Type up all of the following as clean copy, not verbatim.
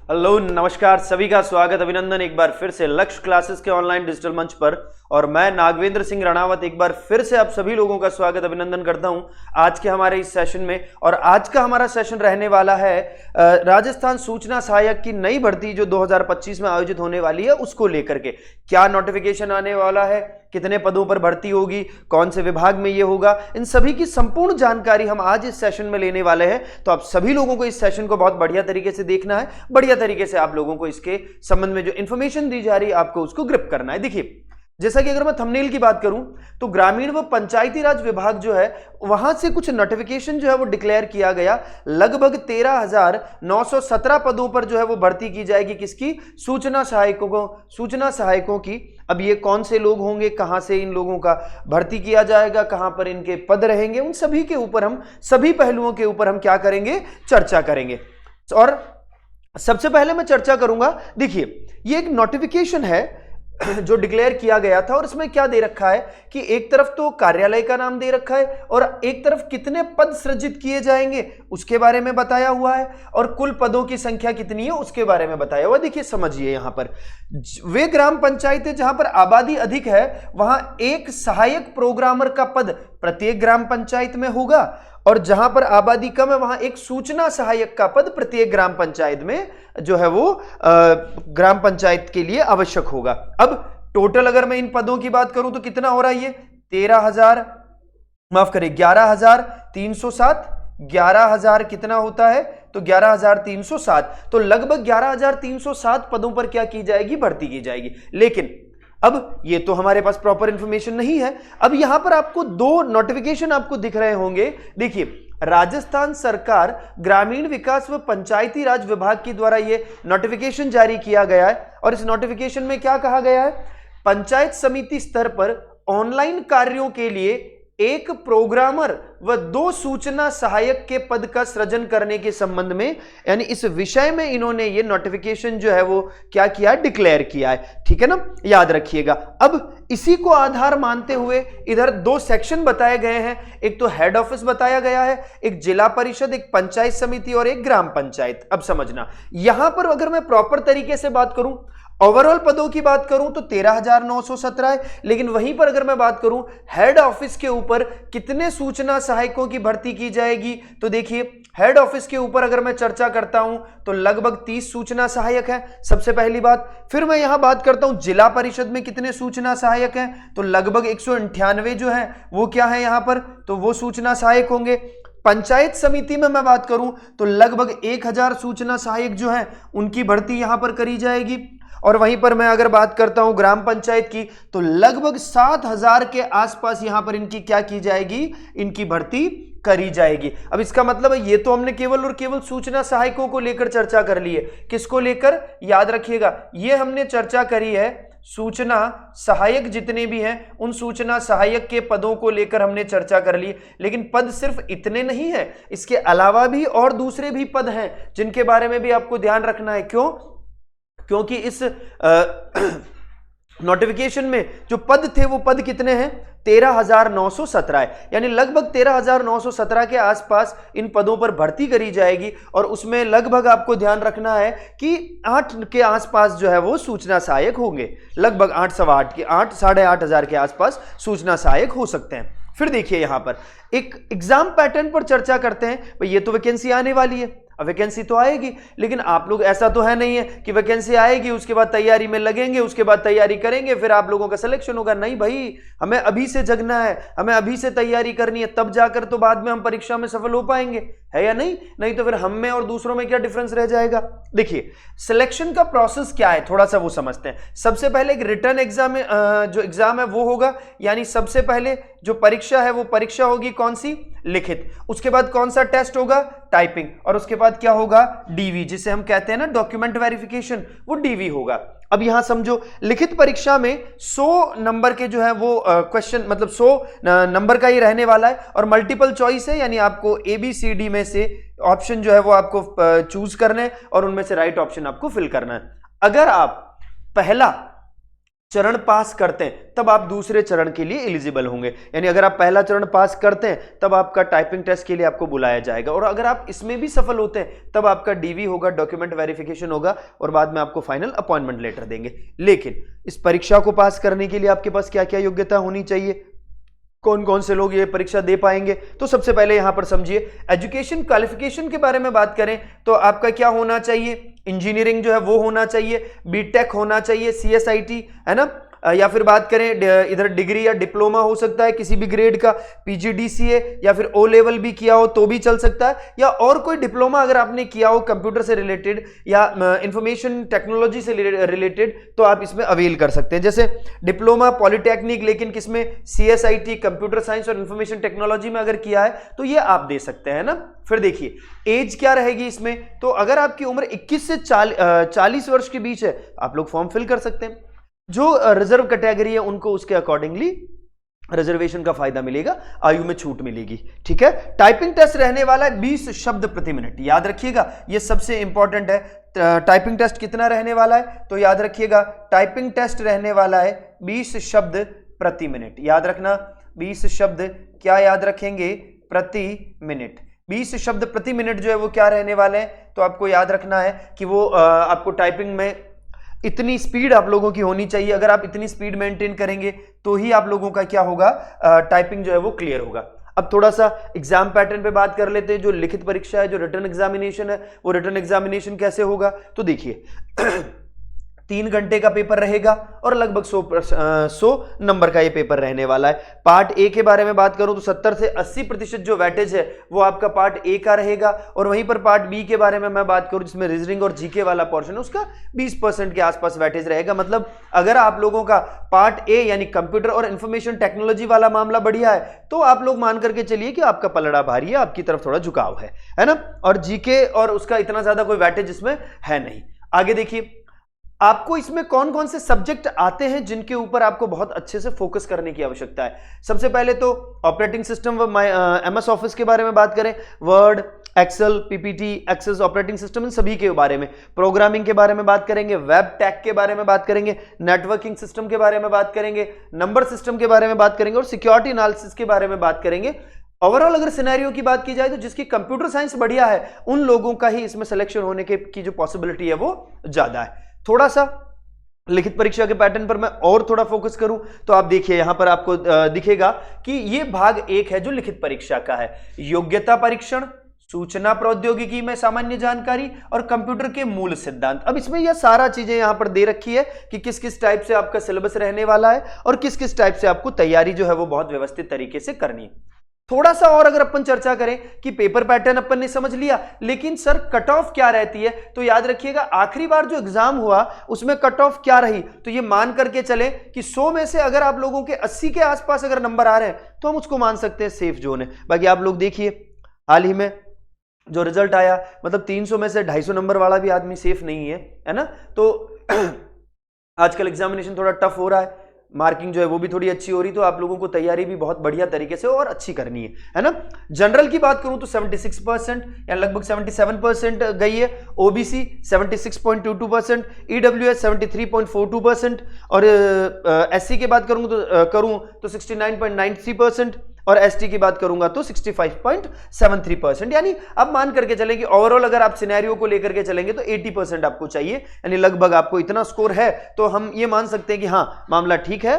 Hello नमस्कार, सभी का स्वागत अभिनंदन एक बार फिर से लक्ष्य क्लासेस के ऑनलाइन डिजिटल मंच पर। और मैं नागवेंद्र सिंह राणावत एक बार फिर से आप सभी लोगों का स्वागत अभिनंदन करता हूं आज के हमारे इस सेशन में। और आज का हमारा सेशन रहने वाला है राजस्थान सूचना सहायक की नई भर्ती जो 2025 में आयोजित होने वाली है उसको लेकर के। क्या नोटिफिकेशन आने वाला है, कितने पदों पर भर्ती होगी, कौन से विभाग में ये होगा, इन सभी की संपूर्ण जानकारी हम आज इस सेशन में लेने वाले हैं। तो आप सभी लोगों को इस सेशन को बहुत बढ़िया तरीके से देखना है, बढ़िया तरीके से आप लोगों को इसके संबंध में जो इंफॉर्मेशन दी जा रही है आपको उसको ग्रिप करना है। देखिए, जैसा कि अगर मैं थंबनेल की बात करूं तो ग्रामीण व पंचायती राज विभाग जो है वहां से कुछ नोटिफिकेशन जो है वो डिक्लेयर किया गया। लगभग 13,917 पदों पर जो है वो भर्ती की जाएगी। किसकी? सूचना सहायकों की। अब ये कौन से लोग होंगे, कहां से इन लोगों का भर्ती किया जाएगा, कहां पर इनके पद रहेंगे, उन सभी के ऊपर हम सभी पहलुओं के ऊपर हम क्या करेंगे, चर्चा करेंगे। और सबसे पहले मैं चर्चा करूंगा, देखिए ये एक नोटिफिकेशन है जो डिक्लेयर किया गया था और इसमें क्या दे रखा है कि एक तरफ तो कार्यालय का नाम दे रखा है और एक तरफ कितने पद सृजित किए जाएंगे उसके बारे में बताया हुआ है और कुल पदों की संख्या कितनी है उसके बारे में बताया हुआ है। देखिए समझिए, यहां पर वे ग्राम पंचायतें जहां पर आबादी अधिक है वहां एक सहायक प्रोग्रामर का पद प्रत्येक ग्राम पंचायत में होगा और जहां पर आबादी कम है वहां एक सूचना सहायक का पद प्रत्येक ग्राम पंचायत में जो है वो ग्राम पंचायत के लिए आवश्यक होगा। अब टोटल अगर मैं इन पदों की बात करूं तो कितना हो रहा है ये 11,307। 11,000 कितना होता है तो 11,307। तो लगभग 11,307 पदों पर क्या की जाएगी, भर्ती की जाएगी। लेकिन अब ये तो हमारे पास प्रॉपर इंफॉर्मेशन नहीं है। अब यहां पर आपको दो नोटिफिकेशन आपको दिख रहे होंगे। देखिए, राजस्थान सरकार ग्रामीण विकास व पंचायती राज विभाग के द्वारा ये नोटिफिकेशन जारी किया गया है और इस नोटिफिकेशन में क्या कहा गया है, पंचायत समिति स्तर पर ऑनलाइन कार्यों के लिए एक प्रोग्रामर व 2 सूचना सहायक के पद का सृजन करने के संबंध में, यानी इस विषय में इन्होंने ये नोटिफिकेशन जो है वो क्या किया, डिक्लेयर किया है। ठीक है ना, याद रखिएगा। अब इसी को आधार मानते हुए इधर 2 सेक्शन बताए गए हैं। एक तो हेड ऑफिस बताया गया है, एक जिला परिषद, एक पंचायत समिति और एक ग्राम पंचायत। अब समझना, यहां पर अगर मैं प्रॉपर तरीके से बात करूं, ओवरऑल पदों की बात करूं तो 13,917 है। लेकिन वहीं पर अगर मैं बात करूं हेड ऑफिस के ऊपर कितने सूचना सहायकों की भर्ती की जाएगी, तो देखिए हेड ऑफिस के ऊपर अगर मैं चर्चा करता हूं तो लगभग 30 सूचना सहायक हैं, सबसे पहली बात। फिर मैं यहां बात करता हूं जिला परिषद में कितने सूचना सहायक हैं, तो लगभग 198 जो है वो क्या है यहां पर, तो वो सूचना सहायक होंगे। पंचायत समिति में मैं बात करूं तो लगभग 1,000 सूचना सहायक जो है उनकी भर्ती यहां पर करी जाएगी। और वहीं पर मैं अगर बात करता हूं ग्राम पंचायत की तो लगभग 7,000 के आसपास यहां पर इनकी क्या की जाएगी, इनकी भर्ती करी जाएगी। अब इसका मतलब है ये तो हमने केवल और केवल सूचना सहायकों को लेकर चर्चा कर ली है। किसको लेकर, याद रखिएगा, ये हमने चर्चा करी है सूचना सहायक जितने भी हैं उन सूचना सहायक के पदों को लेकर हमने चर्चा कर ली। लेकिन पद सिर्फ इतने नहीं है, इसके अलावा भी और दूसरे भी पद हैं जिनके बारे में भी आपको ध्यान रखना है। क्यों? क्योंकि इस नोटिफिकेशन में जो पद थे वो पद कितने हैं, 13,917 है। यानी लगभग 13,917 के आसपास इन पदों पर भर्ती करी जाएगी और उसमें लगभग आपको ध्यान रखना है कि 8 के आसपास जो है वो सूचना सहायक होंगे। लगभग 8 सवा 8 के 8 साढ़े 8 हजार के आसपास सूचना सहायक हो सकते हैं। फिर देखिए यहां पर एक एग्जाम पैटर्न पर चर्चा करते हैं। भाई ये तो वैकेंसी आने वाली है, वैकेंसी तो आएगी, लेकिन आप लोग ऐसा तो है नहीं है कि वैकेंसी आएगी उसके बाद तैयारी में लगेंगे, उसके बाद तैयारी करेंगे फिर आप लोगों का सिलेक्शन होगा। नहीं भाई, हमें अभी से जगना है, हमें अभी से तैयारी करनी है, तब जाकर तो बाद में हम परीक्षा में सफल हो पाएंगे, है या नहीं? नहीं तो फिर हम में और दूसरों में क्या डिफरेंस रह जाएगा। देखिए सिलेक्शन का प्रोसेस क्या है थोड़ा सा वो समझते हैं। सबसे पहले एक रिटर्न एग्जाम जो एग्जाम है वो होगा, यानी सबसे पहले जो परीक्षा है वो परीक्षा होगी कौन सी, लिखित। उसके बाद कौन सा टेस्ट होगा, टाइपिंग। और उसके बाद क्या होगा, डीवी, जिसे हम कहते हैं ना डॉक्यूमेंट वेरिफिकेशन, वो डीवी होगा। अब यहां समझो, लिखित परीक्षा में 100 नंबर के जो है वो क्वेश्चन, मतलब 100 नंबर का ही रहने वाला है और मल्टीपल चॉइस है, यानी आपको ABCD में से ऑप्शन जो है वो आपको चूज करना है और उनमें से राइट ऑप्शन आपको फिल करना है। अगर आप पहला चरण पास करते हैं तब आप दूसरे चरण के लिए एलिजिबल होंगे। यानी अगर आप पहला चरण पास करते हैं तब आपका टाइपिंग टेस्ट के लिए आपको बुलाया जाएगा, और अगर आप इसमें भी सफल होते हैं तब आपका डीवी होगा, डॉक्यूमेंट वेरिफिकेशन होगा, और बाद में आपको फाइनल अपॉइंटमेंट लेटर देंगे। लेकिन इस परीक्षा को पास करने के लिए आपके पास क्या क्या योग्यता होनी चाहिए, कौन कौन से लोग ये परीक्षा दे पाएंगे, तो सबसे पहले यहां पर समझिए एजुकेशन क्वालिफिकेशन के बारे में बात करें तो आपका क्या होना चाहिए, इंजीनियरिंग जो है वो होना चाहिए, बीटेक होना चाहिए, सीएसआईटी है ना, या फिर बात करें इधर डिग्री या डिप्लोमा हो सकता है किसी भी ग्रेड का, पीजीडीसीए या फिर ओ लेवल भी किया हो तो भी चल सकता है, या और कोई डिप्लोमा अगर आपने किया हो कंप्यूटर से रिलेटेड या इंफॉर्मेशन टेक्नोलॉजी से रिलेटेड तो आप इसमें अवेल कर सकते हैं। जैसे डिप्लोमा पॉलिटेक्निक लेकिन किसमें, सीएसआईटी कंप्यूटर साइंस और इंफॉर्मेशन टेक्नोलॉजी में अगर किया है तो ये आप दे सकते हैं ना। फिर देखिए एज क्या रहेगी इसमें, तो अगर आपकी उम्र 21 से 40 वर्ष के बीच है आप लोग फॉर्म फिल कर सकते हैं। जो रिजर्व कैटेगरी है उनको उसके अकॉर्डिंगली रिजर्वेशन का फायदा मिलेगा, आयु में छूट मिलेगी। ठीक है, टाइपिंग टेस्ट रहने वाला है 20 शब्द प्रति मिनट, याद रखिएगा ये सबसे इंपॉर्टेंट है। टाइपिंग टेस्ट कितना रहने वाला है, तो याद रखिएगा टाइपिंग टेस्ट रहने वाला है 20 शब्द प्रति मिनट, याद रखना 20 शब्द क्या याद रखेंगे, प्रति मिनट। 20 शब्द प्रति मिनट जो है वो क्या रहने वाले हैं, तो आपको याद रखना है कि वो आपको टाइपिंग में इतनी स्पीड आप लोगों की होनी चाहिए। अगर आप इतनी स्पीड मेंटेन करेंगे तो ही आप लोगों का क्या होगा, टाइपिंग जो है वो क्लियर होगा। अब थोड़ा सा एग्जाम पैटर्न पे बात कर लेते हैं। जो लिखित परीक्षा है, जो रिटन एग्जामिनेशन है, वो रिटन एग्जामिनेशन कैसे होगा, तो देखिए 3 घंटे का पेपर रहेगा और लगभग 100 नंबर का ये पेपर रहने वाला है। पार्ट ए के बारे में बात करूं तो 70 से 80% जो वेटेज है वो आपका पार्ट ए का रहेगा, और वहीं पर पार्ट बी के बारे में मैं बात करूं जिसमें रीजनिंग और जीके वाला पोर्शन है उसका 20% के आसपास वेटेज रहेगा। मतलब अगर आप लोगों का पार्ट ए यानी कंप्यूटर और इंफॉर्मेशन टेक्नोलॉजी वाला मामला बढ़िया है तो आप लोग मान करके चलिए कि आपका पलड़ा भारी है, आपकी तरफ थोड़ा झुकाव है ना, और जीके और उसका इतना ज्यादा कोई वेटेज इसमें है नहीं। आगे देखिए आपको इसमें कौन कौन से सब्जेक्ट आते हैं जिनके ऊपर आपको बहुत अच्छे से फोकस करने की आवश्यकता है। सबसे पहले तो ऑपरेटिंग सिस्टम व एमएस ऑफिस के बारे में बात करें, word, excel, PPT, access operating system, इन सभी के बारे में। प्रोग्रामिंग के बारे में बात करेंगे, वेब टैग के बारे में बात करेंगे, नेटवर्किंग सिस्टम के बारे में बात करेंगे, नंबर सिस्टम के बारे में बात करेंगे और सिक्योरिटी एनालिसिस के बारे में बात करेंगे। ओवरऑल अगर सिनेरियो की बात की जाए तो जिसकी कंप्यूटर साइंस बढ़िया है उन लोगों का ही इसमें सिलेक्शन होने की जो पॉसिबिलिटी है वो ज्यादा है। थोड़ा सा लिखित परीक्षा के पैटर्न पर मैं और थोड़ा फोकस करूं तो आप देखिए यहां पर आपको दिखेगा कि ये भाग 1 है जो लिखित परीक्षा का है। योग्यता परीक्षण, सूचना प्रौद्योगिकी में सामान्य जानकारी और कंप्यूटर के मूल सिद्धांत। अब इसमें यह सारा चीजें यहां पर दे रखी है कि किस किस टाइप से आपका सिलेबस रहने वाला है और किस किस टाइप से आपको तैयारी जो है वो बहुत व्यवस्थित तरीके से करनी है। थोड़ा सा और अगर अपन चर्चा करें कि पेपर पैटर्न अपन ने समझ लिया, लेकिन सर कट ऑफ क्या रहती है, तो याद रखिएगा आखिरी बार जो एग्जाम हुआ उसमें कट ऑफ क्या रही, तो ये मान करके चले कि 100 में से अगर आप लोगों के 80 के आसपास अगर नंबर आ रहे हैं तो हम उसको मान सकते हैं सेफ जोन है। बाकी आप लोग देखिए हाल ही में जो रिजल्ट आया, मतलब 300 में से 250 नंबर वाला भी आदमी सेफ नहीं है ना। तो आजकल एग्जामिनेशन थोड़ा टफ हो रहा है, मार्किंग जो है वो भी थोड़ी अच्छी हो रही, तो आप लोगों को तैयारी भी बहुत बढ़िया तरीके से और अच्छी करनी है ना। जनरल की बात करूं तो 76% या लगभग 77% गई है, ओबीसी 76.22%, ईडब्ल्यूएस 73.42% और एससी की बात करूं तो 69.93% और एसटी की बात करूंगा तो 65.73%। यानी अब मान करके चलें कि ओवरऑल अगर आप सिनेरियो को लेकर के चलेंगे तो 80% आपको चाहिए, यानी लगभग आपको इतना स्कोर है तो हम ये मान सकते हैं कि हाँ मामला ठीक है,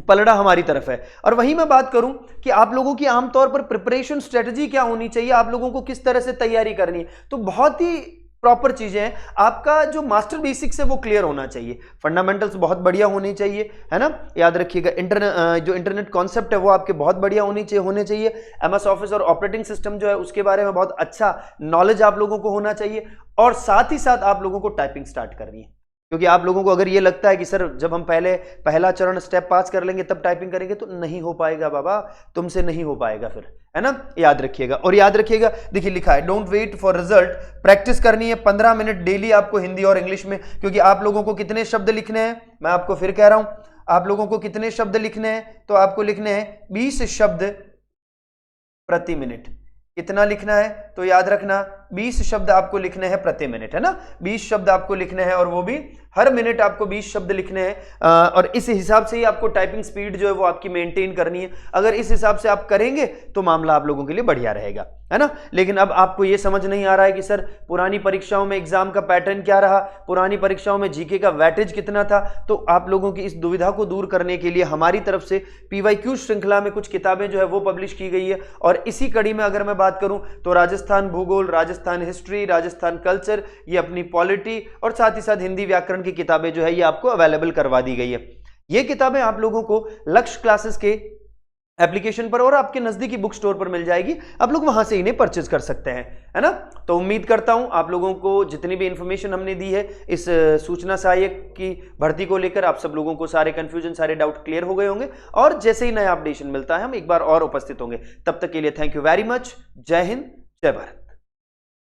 पलड़ा हमारी तरफ है। और वहीं मैं बात करूं कि आप लोगों की आमतौर पर प्रिपरेशन स्ट्रेटजी क्या होनी चाहिए, आप लोगों को किस तरह से तैयारी करनी है, तो बहुत ही प्रॉपर चीजें हैं। आपका जो मास्टर बेसिक्स है वो क्लियर होना चाहिए, फंडामेंटल्स बहुत बढ़िया होनी चाहिए, है ना। याद रखिएगा जो इंटरनेट कॉन्सेप्ट है वो आपके बहुत बढ़िया होने चाहिए। एमएस ऑफिस और ऑपरेटिंग सिस्टम जो है उसके बारे में बहुत अच्छा नॉलेज आप लोगों को होना चाहिए, और साथ ही साथ आप लोगों को टाइपिंग स्टार्ट करनी है। क्योंकि आप लोगों को अगर ये लगता है कि सर जब हम पहला चरण स्टेप पास कर लेंगे तब टाइपिंग करेंगे, तो नहीं हो पाएगा बाबा, तुमसे नहीं हो पाएगा फिर, है ना। याद रखिएगा। और याद रखिएगा देखिए लिखा है don't wait for result, practice करनी है 15 मिनट डेली आपको हिंदी और इंग्लिश में। क्योंकि आप लोगों को कितने शब्द लिखने हैं, मैं आपको फिर कह रहा हूं, आप लोगों को कितने शब्द लिखने हैं, तो आपको लिखने हैं 20 शब्द प्रति मिनट। कितना लिखना है, तो याद रखना 20 शब्द आपको लिखने हैं प्रति मिनट, है ना, 20 शब्द आपको लिखने हैं, और वो भी हर मिनट आपको 20 शब्द लिखने हैं। और इस हिसाब से ही आपको टाइपिंग स्पीड जो है वो आपकी मेंटेन करनी है। अगर इस हिसाब से आप करेंगे तो मामला आप लोगों के लिए बढ़िया रहेगा, है ना। लेकिन अब आपको ये समझ नहीं आ रहा है कि सर पुरानी परीक्षाओं में एग्जाम का पैटर्न क्या रहा, पुरानी परीक्षाओं में जीके का वेटेज कितना था, तो आप लोगों की इस दुविधा को दूर करने के लिए हमारी तरफ से पीवाईक्यू श्रृंखला में कुछ किताबें जो है वो पब्लिश की गई है। और इसी कड़ी में अगर मैं बात करूं तो राजस्थान भूगोल, राजस्थान हिस्ट्री, राजस्थान कल्चर, ये अपनी पॉलिटी और साथ ही साथ हिंदी व्याकरण की किताबें जो है ये आपको अवेलेबल करवा दी गई है। ये किताबें आप लोगों को लक्ष्य क्लासेस के एप्लीकेशन पर और आपके नजदीकी बुक स्टोर पर मिल जाएगी, आप लोग वहां से इन्हें परचेज कर सकते हैं, है ना। तो उम्मीद करता हूं आप लोगों को जितनी भी इंफॉर्मेशन हमने दी है इस सूचना सहायक की भर्ती को लेकर, आप सब लोगों को सारे कंफ्यूजन, सारे डाउट क्लियर हो गए होंगे। और जैसे ही नया अपडेशन मिलता है हम एक बार और उपस्थित होंगे। तब तक के लिए थैंक यू वेरी मच। जय हिंद, जय भारत।